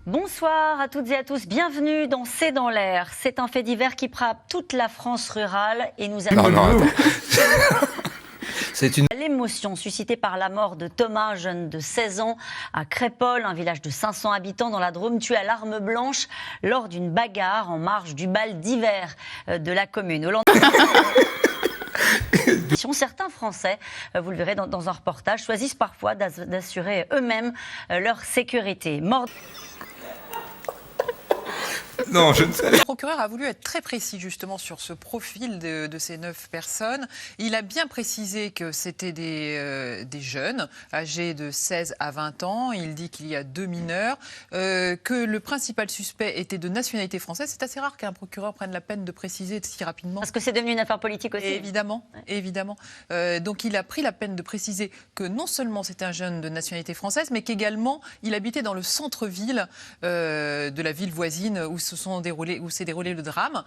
Bonsoir à toutes et à tous, bienvenue dans C'est dans l'air. C'est un fait divers qui frappe toute la France rurale et nous Non, amène c'est une... l'émotion suscitée par la mort de Thomas, jeune de 16 ans, à Crépol, un village de 500 habitants dans la Drôme, tué à l'arme blanche lors d'une bagarre en marge du bal d'hiver de la commune. Au lendemain... Certains Français, vous le verrez dans un reportage, choisissent parfois d'assurer eux-mêmes leur sécurité. Non, je ne sais pas. Le procureur a voulu être très précis justement sur ce profil de ces 9 personnes. Il a bien précisé que c'était des jeunes âgés de 16 à 20 ans. Il dit qu'il y a 2 mineurs, que le principal suspect était de nationalité française. C'est assez rare qu'un procureur prenne la peine de préciser si rapidement. Parce que c'est devenu une affaire politique aussi. Évidemment, ouais. Évidemment. Donc il a pris la peine de préciser que non seulement c'était un jeune de nationalité française, mais qu'également il habitait dans le centre-ville de la ville voisine où s'est déroulé le drame.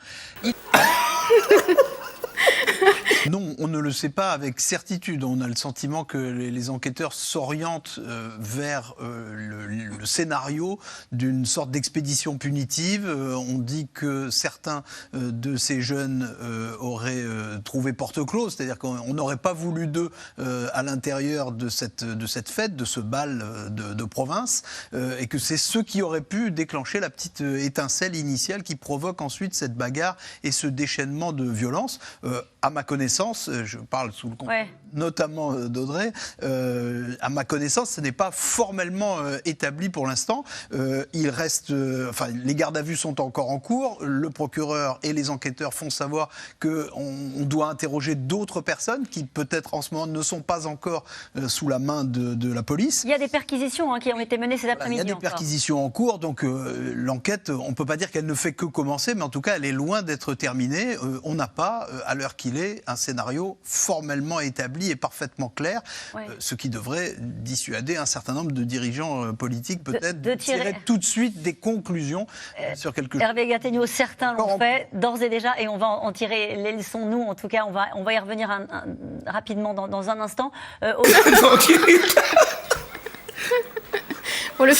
Non, on ne le sait pas avec certitude. On a le sentiment que les enquêteurs s'orientent vers le scénario d'une sorte d'expédition punitive. On dit que certains de ces jeunes auraient trouvé porte close, c'est-à-dire qu'on n'aurait pas voulu d'eux à l'intérieur de cette fête, de ce bal de province, et que c'est ceux qui auraient pu déclencher la petite étincelle initiale qui provoque ensuite cette bagarre et ce déchaînement de violence. À ma connaissance, je parle sous le contrôle notamment d'Audrey, à ma connaissance, ce n'est pas formellement établi pour l'instant. Il reste, les gardes à vue sont encore en cours. Le procureur et les enquêteurs font savoir qu'on doit interroger d'autres personnes qui peut-être en ce moment ne sont pas encore sous la main de la police. Il y a des perquisitions qui ont été menées cet après-midi. Il y a des perquisitions en cours, donc l'enquête, on ne peut pas dire qu'elle ne fait que commencer, mais en tout cas, elle est loin d'être terminée. On n'a pas, à l'heure qu'il est, un scénario formellement établi et parfaitement clair, ce qui devrait dissuader un certain nombre de dirigeants politiques peut-être de tirer tout de suite des conclusions sur quelque chose. Hervé Gattegno, certains l'ont fait d'ores et déjà, et on va en tirer les leçons, nous, en tout cas, on va y revenir rapidement dans un instant. Tranquille. Pour le film.